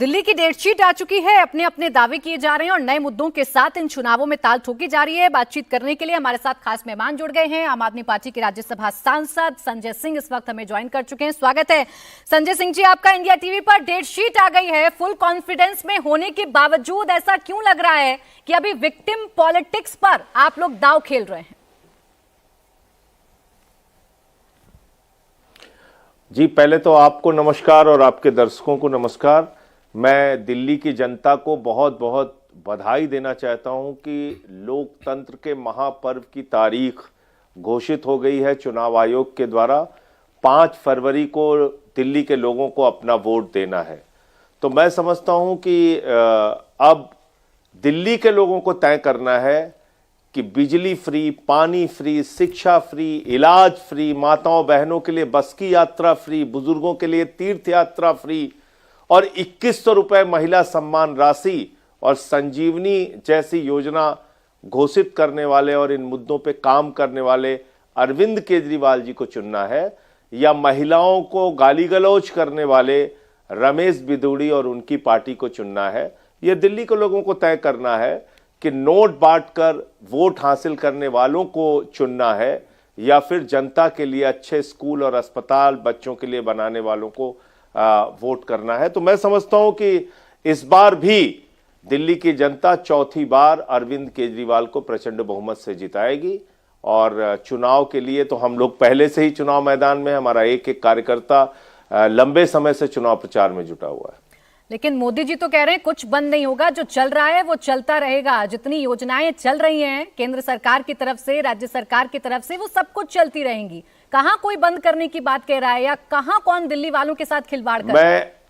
दिल्ली की डेटशीट आ चुकी है, अपने अपने दावे किए जा रहे हैं और नए मुद्दों के साथ इन चुनावों में ताल ठोकी जा रही है। बातचीत करने के लिए हमारे साथ खास मेहमान जुड़ गए हैं। आम आदमी पार्टी के राज्यसभा सांसद संजय सिंह इस वक्त हमें ज्वाइन कर चुके हैं। स्वागत है संजय सिंह जी आपका इंडिया टीवी पर। डेटशीट आ गई है, फुल कॉन्फिडेंस में होने के बावजूद ऐसा क्यों लग रहा है कि अभी विक्टिम पॉलिटिक्स पर आप लोग दांव खेल रहे हैं? जी, पहले तो आपको नमस्कार और आपके दर्शकों को नमस्कार। मैं दिल्ली की जनता को बहुत बहुत बधाई देना चाहता हूं कि लोकतंत्र के महापर्व की तारीख घोषित हो गई है चुनाव आयोग के द्वारा। 5 फरवरी को दिल्ली के लोगों को अपना वोट देना है। तो मैं समझता हूं कि अब दिल्ली के लोगों को तय करना है कि बिजली फ्री, पानी फ्री, शिक्षा फ्री, इलाज फ्री, माताओं बहनों के लिए बस की यात्रा फ्री, बुजुर्गों के लिए तीर्थ यात्रा फ्री और 2100 रुपए महिला सम्मान राशि और संजीवनी जैसी योजना घोषित करने वाले और इन मुद्दों पे काम करने वाले अरविंद केजरीवाल जी को चुनना है, या महिलाओं को गाली गलौज करने वाले रमेश बिधूड़ी और उनकी पार्टी को चुनना है। यह दिल्ली के लोगों को तय करना है कि नोट बांटकर वोट हासिल करने वालों को चुनना है या फिर जनता के लिए अच्छे स्कूल और अस्पताल बच्चों के लिए बनाने वालों को वोट करना है। तो मैं समझता हूं कि इस बार भी दिल्ली की जनता चौथी बार अरविंद केजरीवाल को प्रचंड बहुमत से जिताएगी। और चुनाव के लिए तो हम लोग पहले से ही चुनाव मैदान में, हमारा एक एक कार्यकर्ता लंबे समय से चुनाव प्रचार में जुटा हुआ है। लेकिन मोदी जी तो कह रहे हैं कुछ बंद नहीं होगा, जो चल रहा है वो चलता रहेगा। जितनी योजनाएं चल रही हैं केंद्र सरकार की तरफ से, राज्य सरकार की तरफ से, वो सब कुछ चलती रहेंगी। कहां कोई बंद करने की बात कह रहा है या कहां कौन दिल्ली वालों के साथ खिलवाड़ कर रहा है?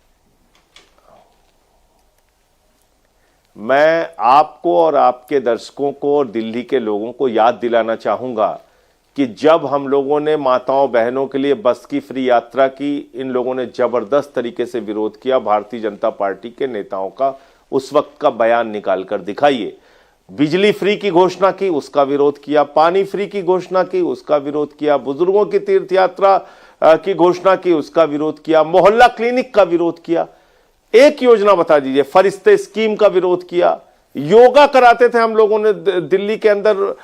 मैं आपको और आपके दर्शकों को और दिल्ली के लोगों को याद दिलाना चाहूंगा कि जब हम लोगों ने माताओं बहनों के लिए बस की फ्री यात्रा की, इन लोगों ने जबरदस्त तरीके से विरोध किया। भारतीय जनता पार्टी के नेताओं का उस वक्त का बयान निकाल कर दिखाइए। बिजली फ्री की घोषणा की, उसका विरोध किया। पानी फ्री की घोषणा की, उसका विरोध किया। बुजुर्गों की तीर्थ यात्रा की घोषणा की, उसका विरोध किया। मोहल्ला क्लिनिक का विरोध किया। एक योजना बता दीजिए, फरिश्ते स्कीम का विरोध किया। योगा कराते थे हम लोगों ने दिल्ली के अंदर,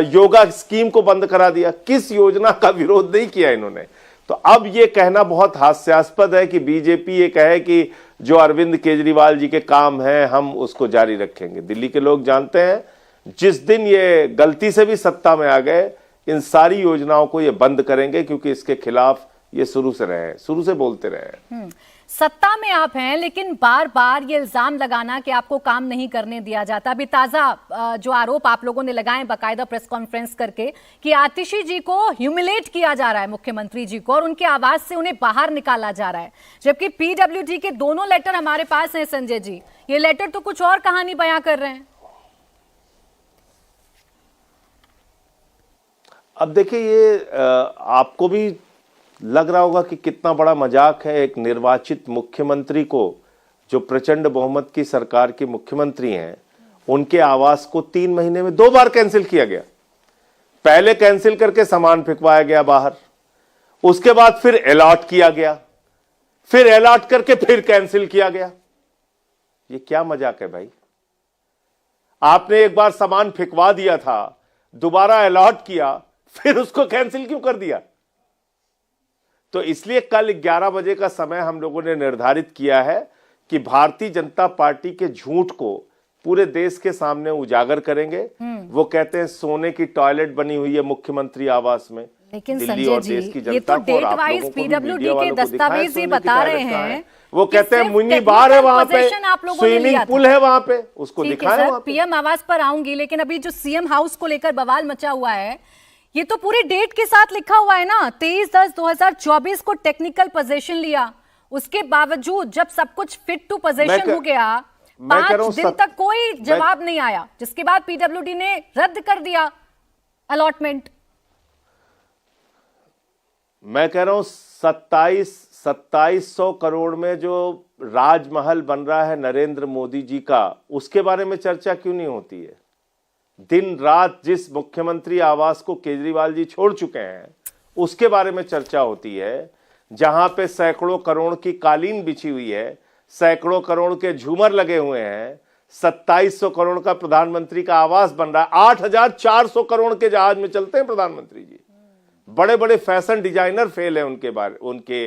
योगा स्कीम को बंद करा दिया। किस योजना का विरोध नहीं किया इन्होंने? तो अब ये कहना बहुत हास्यास्पद है कि बीजेपी ये कहे कि जो अरविंद केजरीवाल जी के काम है हम उसको जारी रखेंगे। दिल्ली के लोग जानते हैं, जिस दिन ये गलती से भी सत्ता में आ गए, इन सारी योजनाओं को ये बंद करेंगे, क्योंकि इसके खिलाफ ये शुरू से बोलते रहे हैं। सत्ता में आप हैं, लेकिन बार बार ये इल्जाम लगाना कि आपको काम नहीं करने दिया जाता। अभी ताजा जो आरोप आप लोगों ने लगाए बाकायदा प्रेस कॉन्फ्रेंस करके कि आतिशी जी को ह्यूमिलेट किया जा रहा है, मुख्यमंत्री जी को, और उनके आवाज से उन्हें बाहर निकाला जा रहा है। जबकि पीडब्ल्यूडी के दोनों लेटर हमारे पास हैं संजय जी, ये लेटर तो कुछ और कहानी बयां कर रहे हैं। अब देखिए, ये आपको भी लग रहा होगा कि कितना बड़ा मजाक है। एक निर्वाचित मुख्यमंत्री को, जो प्रचंड बहुमत की सरकार के मुख्यमंत्री हैं, उनके आवास को 3 महीने में 2 बार कैंसिल किया गया। पहले कैंसिल करके सामान फेंकवाया गया बाहर, उसके बाद फिर अलॉट किया गया, फिर अलॉट करके फिर कैंसिल किया गया। ये क्या मजाक है भाई? आपने एक बार सामान फेंकवा दिया था, दोबारा अलॉट किया, फिर उसको कैंसिल क्यों कर दिया? तो इसलिए कल 11 बजे का समय हम लोगों ने निर्धारित किया है कि भारतीय जनता पार्टी के झूठ को पूरे देश के सामने उजागर करेंगे। वो कहते हैं सोने की टॉयलेट बनी हुई है मुख्यमंत्री आवास में। लेकिन संजय जी, ये तो डेट वाइज पीडब्ल्यूडी के दस्तावेज ही बता रहे हैं। वो कहते हैं मुन्नी बार है वहां पे, स्विमिंग पूल है वहां पे, उसको दिखाएं। पीएम आवास पर आऊंगी, लेकिन अभी जो सीएम हाउस को लेकर बवाल मचा हुआ है, ये तो पूरी डेट के साथ लिखा हुआ है ना। 23/10/2024 को टेक्निकल पोजीशन लिया, उसके बावजूद जब सब कुछ फिट टू पोजीशन हो गया, 5 दिन तक कोई जवाब नहीं आया, जिसके बाद पीडब्ल्यूडी ने रद्द कर दिया अलॉटमेंट। मैं कह रहा हूं 2700 करोड़ में जो राजमहल बन रहा है नरेंद्र मोदी जी का, उसके बारे में चर्चा क्यों नहीं होती है? दिन रात जिस मुख्यमंत्री आवास को केजरीवाल जी छोड़ चुके हैं, उसके बारे में चर्चा होती है। जहां पे सैकड़ों करोड़ की कालीन बिछी हुई है, सैकड़ों करोड़ के झूमर लगे हुए हैं, 2700 करोड़ का प्रधानमंत्री का आवास बन रहा है, 8400 करोड़ के जहाज में चलते हैं प्रधानमंत्री जी। बड़े बड़े फैशन डिजाइनर फेल है उनके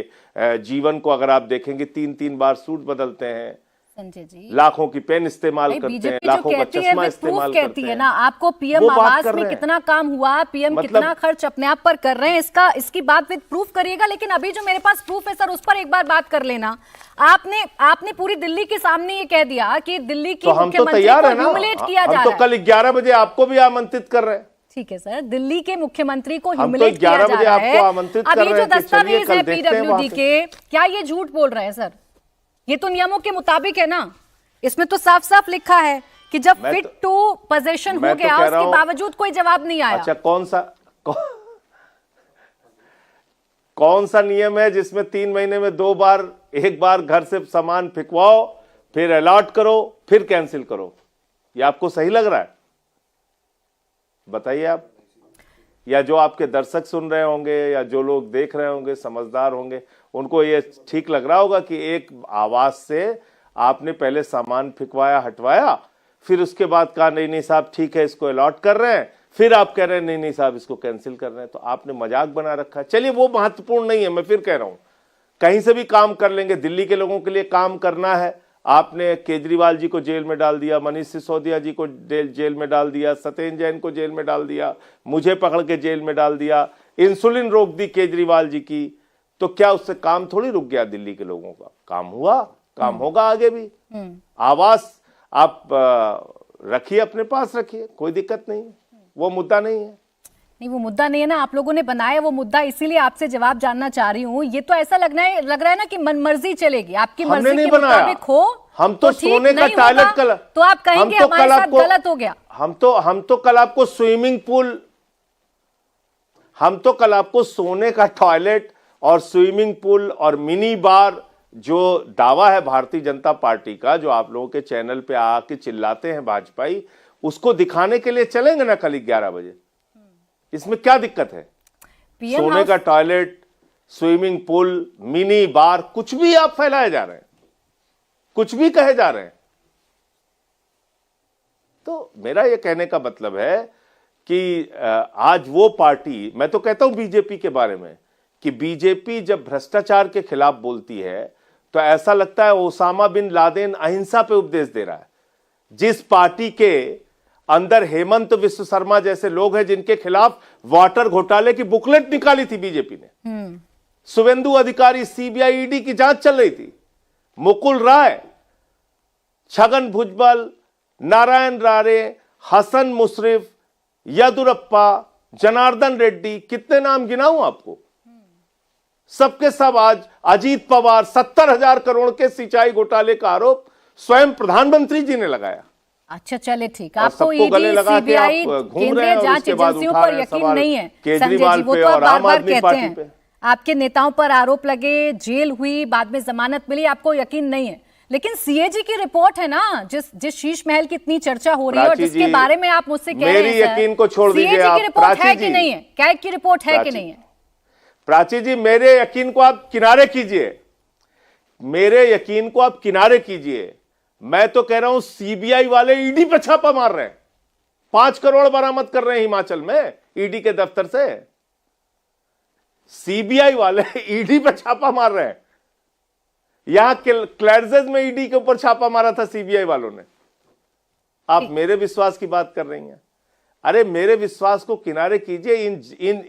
जीवन को अगर आप देखेंगे, 3-3 बार सूट बदलते हैं, संजय जी लाखों की पेन इस्तेमाल करते हैं, लाखों का चश्मा इस्तेमाल करते हैं। ना आपको पीएम आवास में कितना काम हुआ, पीएम कितना खर्च अपने आप पर कर रहे हैं, इसकी बात विद प्रूफ करिएगा। लेकिन अभी जो मेरे पास प्रूफ है सर, उस पर एक बार बात कर लेना। आपने पूरी दिल्ली के सामने ये कह दिया कि दिल्ली की मुख्यमंत्री को ह्यूमिलेट किया जा रहा है। हम तो कल 11 बजे आपको भी आमंत्रित कर रहे हैं। ठीक है सर, दिल्ली के मुख्यमंत्री को ह्यूमिलेट किया जा रहा है। अभी जो दस्तावेज है पीडब्ल्यूडी के, क्या ये झूठ बोल रहे हैं सर? ये तो नियमों के मुताबिक है ना, इसमें तो साफ साफ लिखा है कि जब फिट टू पोजीशन हो गया, उसके बावजूद कोई जवाब नहीं आया। अच्छा, कौन सा नियम है जिसमें 3 महीने में 2 बार, एक बार घर से सामान फेंकवाओ, फिर अलॉट करो, फिर कैंसिल करो? ये आपको सही लग रहा है? बताइए आप, या जो आपके दर्शक सुन रहे होंगे या जो लोग देख रहे होंगे, समझदार होंगे, उनको ये ठीक लग रहा होगा कि एक आवाज से आपने पहले सामान फेंकवाया, हटवाया, फिर उसके बाद कहा नहीं साहब ठीक है इसको अलॉट कर रहे हैं, फिर आप कह रहे हैं नहीं साहब इसको कैंसिल कर रहे हैं। तो आपने मजाक बना रखा है। चलिए वो महत्वपूर्ण नहीं है, मैं फिर कह रहा हूं कहीं से भी काम कर लेंगे, दिल्ली के लोगों के लिए काम करना है। आपने केजरीवाल जी को जेल में डाल दिया, मनीष सिसोदिया जी को जेल में डाल दिया, सत्येंद्र जैन को जेल में डाल दिया, मुझे पकड़ के जेल में डाल दिया, इंसुलिन रोक दी केजरीवाल जी की, तो क्या उससे काम थोड़ी रुक गया? दिल्ली के लोगों का काम हुआ, काम होगा आगे भी। आवास आप रखिए, अपने पास रखिए, कोई दिक्कत नहीं है, वो मुद्दा नहीं है। नहीं, वो मुद्दा नहीं है ना, आप लोगों ने बनाया वो मुद्दा, इसीलिए आपसे जवाब जानना चाह रही हूँ। ये तो ऐसा लग रहा है ना कि मनमर्जी चलेगी, आपकी मर्जी के मुताबिक हो। हम तो सोने का टॉयलेट कल, तो आप कहेंगे हमारे साथ गलत हो गया। हम तो कल आपको स्विमिंग पूल, हम तो कल आपको सोने का टॉयलेट और स्विमिंग पूल और मिनी बार, जो दावा है भारतीय जनता पार्टी का, जो आप लोगों के चैनल पे आके चिल्लाते हैं भाजपाई, उसको दिखाने के लिए चलेंगे ना कल 11 बजे। इसमें क्या दिक्कत है? सोने का toilet, swimming pool, mini bar, कुछ भी आप फैलाए जा रहे हैं, कुछ भी कहे जा रहे हैं। तो मेरा यह कहने का मतलब है कि आज वो पार्टी, मैं तो कहता हूं बीजेपी के बारे में कि बीजेपी जब भ्रष्टाचार के खिलाफ बोलती है तो ऐसा लगता है ओसामा बिन लादेन अहिंसा पे उपदेश दे रहा है। जिस पार्टी के अंदर हेमंत विश्व शर्मा जैसे लोग हैं जिनके खिलाफ वाटर घोटाले की बुकलेट निकाली थी बीजेपी ने, शुवेंदु अधिकारी, सीबीआई, ईडी की जांच चल रही थी, मुकुल राय, छगन भुजबल, नारायण राणे, हसन मुशर्रफ, येदुरप्पा, जनार्दन रेड्डी, कितने नाम गिनाऊं आपको? सबके सब आज अजीत पवार, 70,000 करोड़ के सिंचाई घोटाले का आरोप स्वयं प्रधानमंत्री जी ने लगाया। अच्छा चले ठीक, आपको ईडी, सीबीआई, केंद्रीय जांच एजेंसियों पर यकीन नहीं है केजरीवाल वो तो आप बार-बार कहते हैं। आपके नेताओं पर आरोप लगे, जेल हुई, बाद में जमानत मिली, आपको यकीन नहीं है। लेकिन सीएजी की रिपोर्ट है ना, जिस शीश महल की इतनी चर्चा हो रही है और जिसके बारे में आप मुझसे कह रहे हैं, यकीन को छोड़ दीजिए, सीएजी की रिपोर्ट है कि नहीं है? कैग की रिपोर्ट है कि नहीं है? प्राची जी, मेरे यकीन को आप किनारे कीजिए, मेरे यकीन को आप किनारे कीजिए। मैं तो कह रहा हूं सीबीआई वाले ईडी पे छापा मार रहे हैं, 5 करोड़ बरामद कर रहे हैं हिमाचल में ईडी के दफ्तर से। सीबीआई वाले ईडी पे छापा मार रहे हैं। यहां क्लैरजेस में ईडी के ऊपर छापा मारा था सीबीआई वालों ने। आप मेरे विश्वास की बात कर रही हैं? अरे मेरे विश्वास को किनारे कीजिए।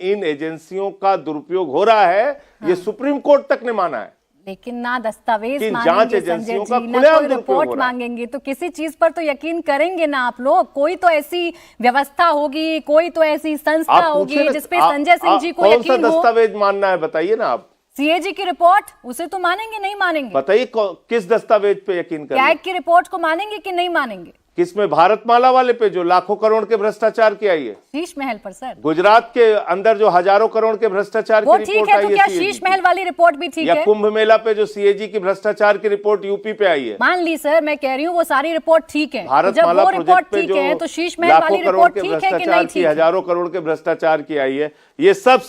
इन एजेंसियों का दुरुपयोग हो रहा है, ये सुप्रीम कोर्ट तक ने माना है। लेकिन ना दस्तावेज मांगेंगे संजय जी, ना कोई रिपोर्ट मांगेंगे, तो किसी चीज पर तो यकीन करेंगे ना आप लोग। कोई तो ऐसी व्यवस्था होगी, कोई तो ऐसी संस्था होगी जिसपे संजय सिंह जी को यकीन हो। कौन सा दस्तावेज मानना है बताइए ना आप? सीएजी की रिपोर्ट, उसे तो मानेंगे नहीं मानेंगे? बताइए किस दस्तावेज पे यकीन करेंगे? कैग की रिपोर्ट को मानेंगे कि नहीं मानेंगे? किसमें? भारतमाला वाले पे, जो लाखों करोड़ के भ्रष्टाचार की आई है। शीश महल पर सर, गुजरात के अंदर जो हजारों करोड़ के भ्रष्टाचार की रिपोर्ट आई है, तो क्या शीश महल वाली रिपोर्ट भी ठीक है? या कुंभ मेला पे जो सीएजी की भ्रष्टाचार की रिपोर्ट यूपी पे आई है, मान ली सर, मैं कह रही हूँ वो सारी रिपोर्ट ठीक है। भारतमाला प्रोजेक्ट पे जो तो शीश महल वाली रिपोर्ट ठीक है कि नहीं? ठीक, हजारों करोड़ के भ्रष्टाचार की आई है। ये सब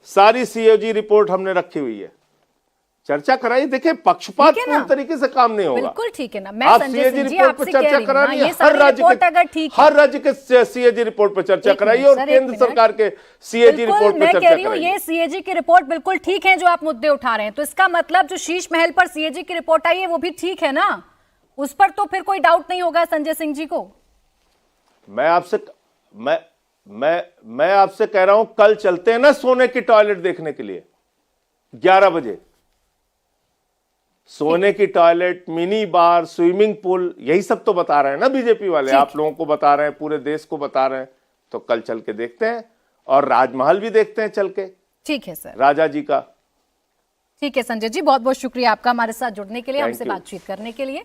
सारी सीएजी रिपोर्ट हमने रखी हुई है। चर्चा कराइए। देखिए, पक्षपात ठीक है ना? पूर्ण तरीके से काम नहीं होगा। बिल्कुल ठीक है ना। मैं आप संजय सीएजी सिंह जी रिपोर्ट पर आपसे कह चर्चा रही हूँ करानी ना, है, ये सारी रिपोर्ट अगर ठीक है, हर राज्य के सीएजी रिपोर्ट पर चर्चा एक कराइए मिनट और सर, एक केंद्र मिनट। सरकार के सीएजी बिल्कुल, रिपोर्ट पर मैं चर्चा कह रही हूँ कराइए। ये सीएजी की रिपोर्ट बिल्कुल ठीक है जो आप मुद्दे उठा रहे हैं, तो इसका मतलब जो शीश महल पर सीएजी की रिपोर्ट आई है वो भी ठीक है ना, उस पर तो फिर कोई डाउट नहीं होगा संजय सिंह जी को। मैं आपसे कह रहा हूं, कल चलते हैं ना सोने की टॉयलेट देखने के लिए 11 बजे। सोने की toilet, mini bar, swimming pool, यही सब तो बता रहे हैं ना बीजेपी वाले, आप लोगों को बता रहे हैं, पूरे देश को बता रहे हैं। तो कल चल के देखते हैं और राजमहल भी देखते हैं चल के। ठीक है सर, राजा जी का। ठीक है संजय जी, बहुत बहुत शुक्रिया आपका हमारे साथ जुड़ने के लिए, Thank हमसे you. बातचीत करने के लिए।